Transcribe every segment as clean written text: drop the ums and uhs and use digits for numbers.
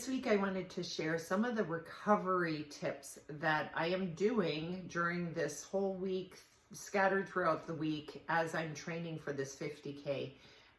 This week I wanted to share some of the recovery tips that I am doing during this whole week, scattered throughout the week as I'm training for this 50K.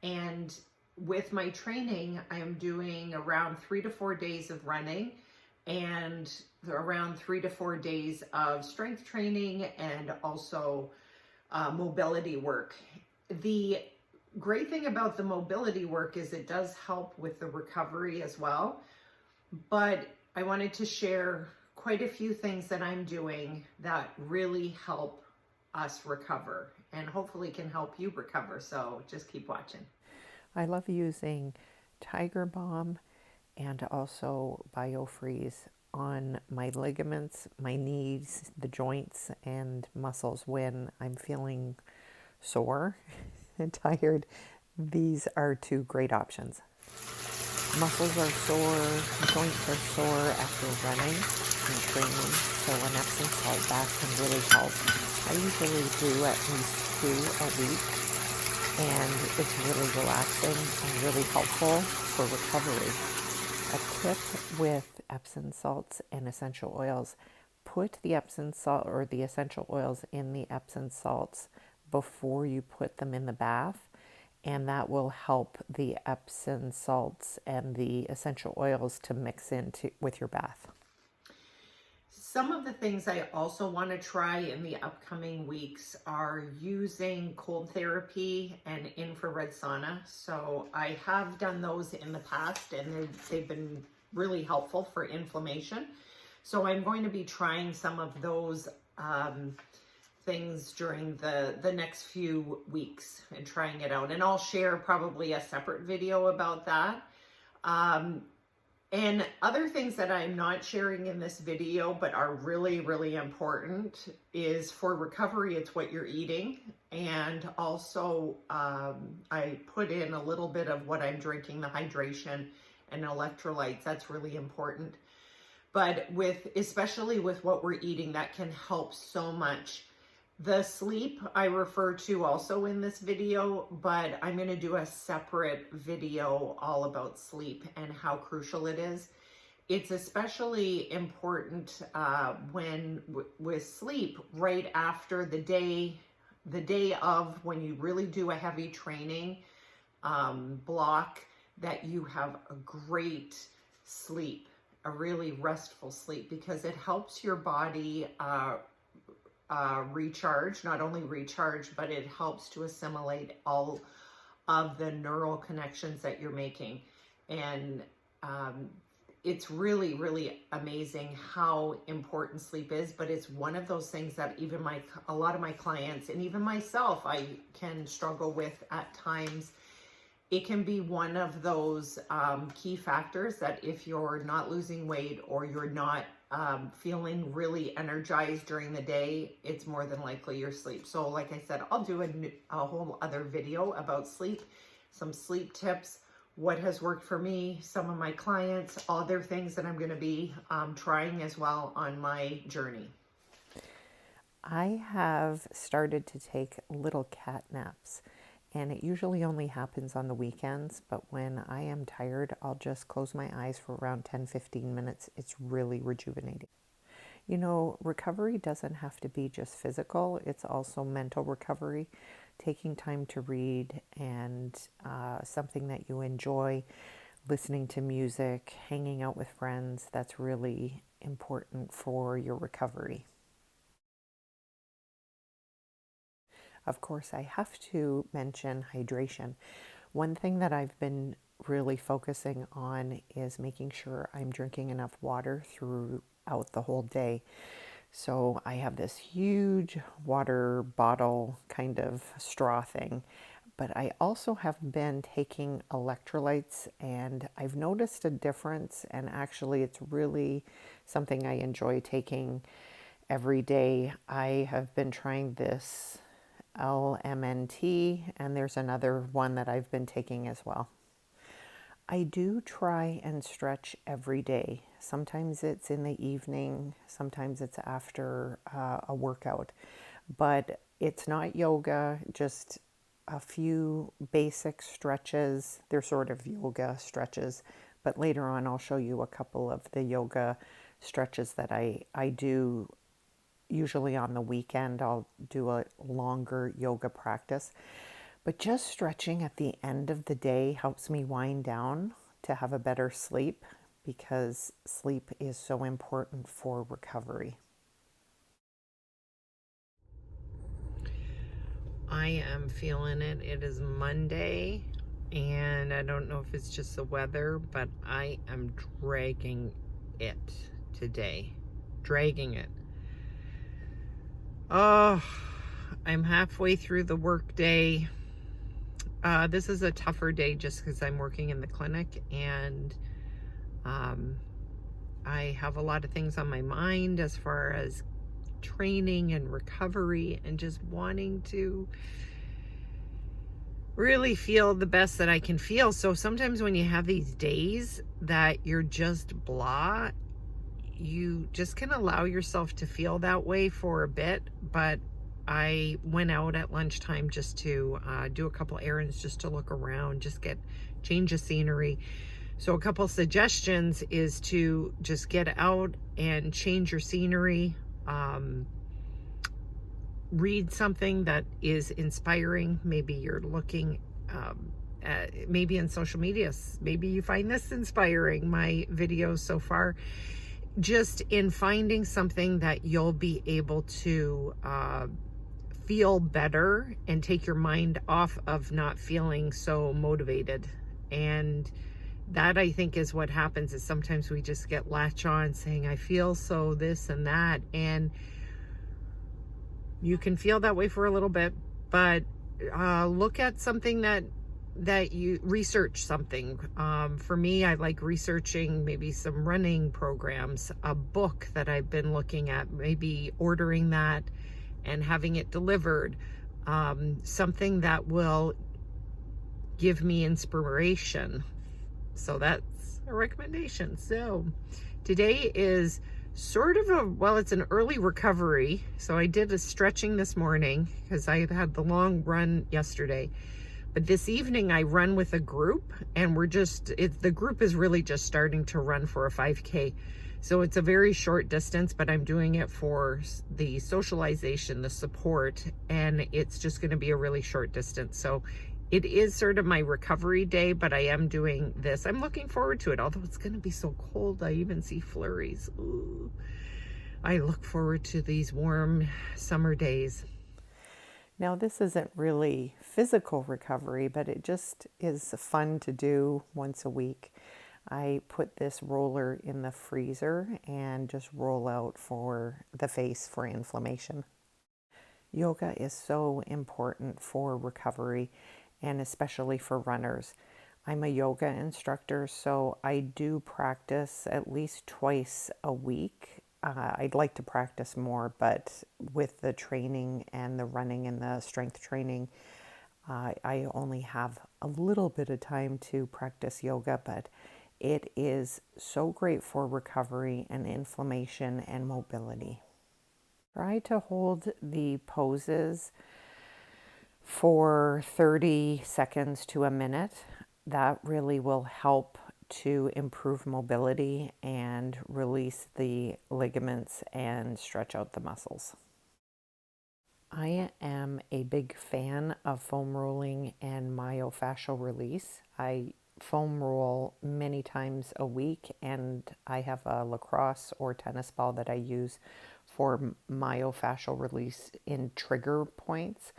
And with my training, I am doing around 3 to 4 days of running and around 3 to 4 days of strength training and also mobility work. The great thing about the mobility work is it does help with the recovery as well. But I wanted to share quite a few things that I'm doing that really help us recover and hopefully can help you recover. So just keep watching. I love using Tiger Balm and also BioFreeze on my ligaments, my knees, the joints, and muscles when I'm feeling sore and tired. These are two great options. Muscles are sore, joints are sore after running and training, so an Epsom salt bath can really help. I usually do at least 2 a week, and it's really relaxing and really helpful for recovery. A tip with Epsom salts and essential oils: put the Epsom salt or the essential oils in the Epsom salts before you put them in the bath, and that will help the Epsom salts and the essential oils to mix into with your bath. Some of the things I also want to try in the upcoming weeks are using cold therapy and infrared sauna. So I have done those in the past and they've been really helpful for inflammation. So I'm going to be trying some of those things during the next few weeks and trying it out. And I'll share probably a separate video about that. And other things that I'm not sharing in this video, but are really, really important is for recovery, it's what you're eating. And also I put in a little bit of what I'm drinking, the hydration and electrolytes. That's really important. But especially with what we're eating, that can help so much. The sleep I refer to also in this video, but I'm going to do a separate video all about sleep and how crucial it is. It's especially important with sleep right after the day of when you really do a heavy training block, that you have a great sleep, a really restful sleep, because it helps your body recharge, not only recharge, but it helps to assimilate all of the neural connections that you're making. And it's really, really amazing how important sleep is, but it's one of those things that even a lot of my clients and even myself, I can struggle with at times. It can be one of those key factors that if you're not losing weight or you're not feeling really energized during the day, it's more than likely your sleep. So like I said, I'll do a whole other video about sleep, some sleep tips, what has worked for me, some of my clients, other things that I'm going to be trying as well on my journey. I have started to take little cat naps, and it usually only happens on the weekends, but when I am tired, I'll just close my eyes for around 10-15 minutes. It's really rejuvenating. You know, recovery doesn't have to be just physical, it's also mental recovery. Taking time to read and something that you enjoy, listening to music, hanging out with friends, that's really important for your recovery. Of course, I have to mention hydration. One thing that I've been really focusing on is making sure I'm drinking enough water throughout the whole day. So I have this huge water bottle kind of straw thing, but I also have been taking electrolytes, and I've noticed a difference, and actually it's really something I enjoy taking every day. I have been trying this LMNT, and there's another one that I've been taking as well. I do try and stretch every day. Sometimes it's in the evening, sometimes it's after a workout, but it's not yoga, just a few basic stretches. They're sort of yoga stretches, But later on, I'll show you a couple of the yoga stretches that I do. Usually on the weekend, I'll do a longer yoga practice. But just stretching at the end of the day helps me wind down to have a better sleep, because sleep is so important for recovery. I am feeling it. It is Monday, and I don't know if it's just the weather, but I am dragging it today. Dragging it. Oh, I'm halfway through the work day. This is a tougher day just because I'm working in the clinic, and I have a lot of things on my mind as far as training and recovery and just wanting to really feel the best that I can feel. So sometimes when you have these days that you're just blah, you just can allow yourself to feel that way for a bit. But I went out at lunchtime just to do a couple errands, just to look around, just change of scenery. So a couple suggestions is to just get out and change your scenery. Read something that is inspiring. Maybe you're looking maybe in social media. Maybe you find this inspiring, my videos so far. Just in finding something that you'll be able to feel better and take your mind off of not feeling so motivated. And that, I think, is what happens, is sometimes we just get latch on saying, I feel so this and that. And you can feel that way for a little bit, but look at something that you research something. For me, I like researching maybe some running programs, a book that I've been looking at, maybe ordering that and having it delivered. Something that will give me inspiration. So that's a recommendation. So today is sort of it's an early recovery. So I did a stretching this morning because I had the long run yesterday. But this evening I run with a group, and the group is really just starting to run for a 5K. So it's a very short distance, but I'm doing it for the socialization, the support, and it's just going to be a really short distance. So it is sort of my recovery day, but I am doing this. I'm looking forward to it, although it's going to be so cold. I even see flurries. Ooh. I look forward to these warm summer days. Now, this isn't really physical recovery, but it just is fun to do once a week. I put this roller in the freezer and just roll out for the face for inflammation. Yoga is so important for recovery, and especially for runners. I'm a yoga instructor, so I do practice at least twice a week. I'd like to practice more, but with the training and the running and the strength training, I only have a little bit of time to practice yoga, but it is so great for recovery and inflammation and mobility. Try to hold the poses for 30 seconds to a minute. That really will help to improve mobility and release the ligaments and stretch out the muscles. I am a big fan of foam rolling and myofascial release. I foam roll many times a week, and I have a lacrosse or tennis ball that I use for myofascial release in trigger points.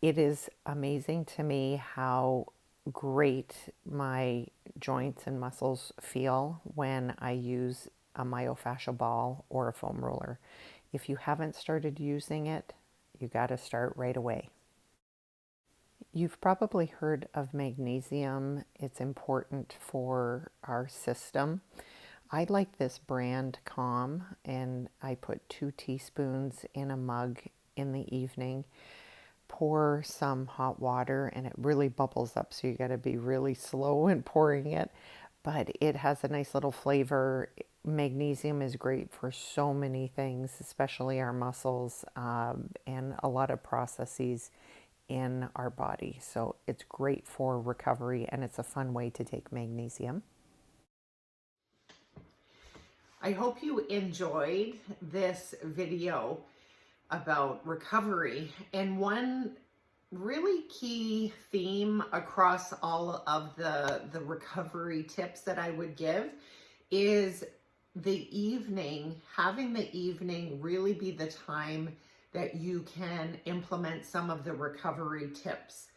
It is amazing to me how great my joints and muscles feel when I use a myofascial ball or a foam roller. If you haven't started using it, you got to start right away. You've probably heard of magnesium. It's important for our system. I like this brand Calm, and I put 2 teaspoons in a mug in the evening. Pour some hot water, and it really bubbles up, so you got to be really slow in pouring it, but it has a nice little flavor. Magnesium is great for so many things, especially our muscles, and a lot of processes in our body. So it's great for recovery, and it's a fun way to take magnesium. I hope you enjoyed this video about recovery. And one really key theme across all of the recovery tips that I would give is the evening, having the evening really be the time that you can implement some of the recovery tips.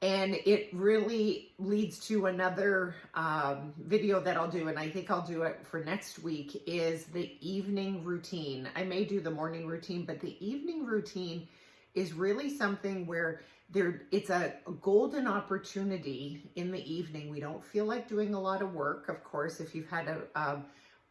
And it really leads to another video that I'll do, and I think I'll do it for next week, is the evening routine. I may do the morning routine, but the evening routine is really something where it's a golden opportunity in the evening. We don't feel like doing a lot of work, of course, if you've had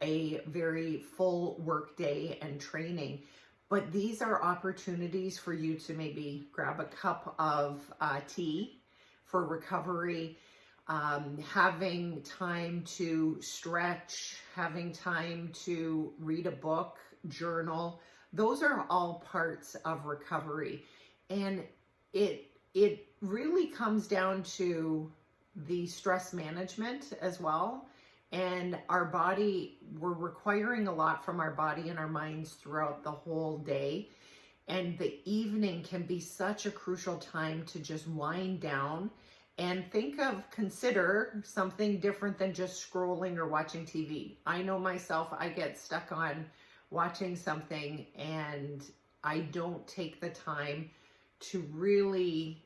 a very full work day and training. But these are opportunities for you to maybe grab a cup of tea for recovery, having time to stretch, having time to read a book, journal. Those are all parts of recovery. And it really comes down to the stress management as well. And our body, we're requiring a lot from our body and our minds throughout the whole day. And the evening can be such a crucial time to just wind down and consider something different than just scrolling or watching TV. I know myself, I get stuck on watching something and I don't take the time to really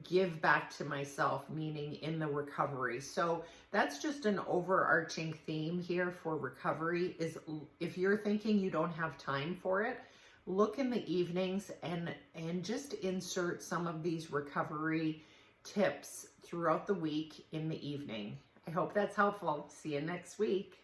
give back to myself, meaning in the recovery. So that's just an overarching theme here for recovery, is if you're thinking you don't have time for it, look in the evenings and just insert some of these recovery tips throughout the week in the evening. I hope that's helpful. See you next week.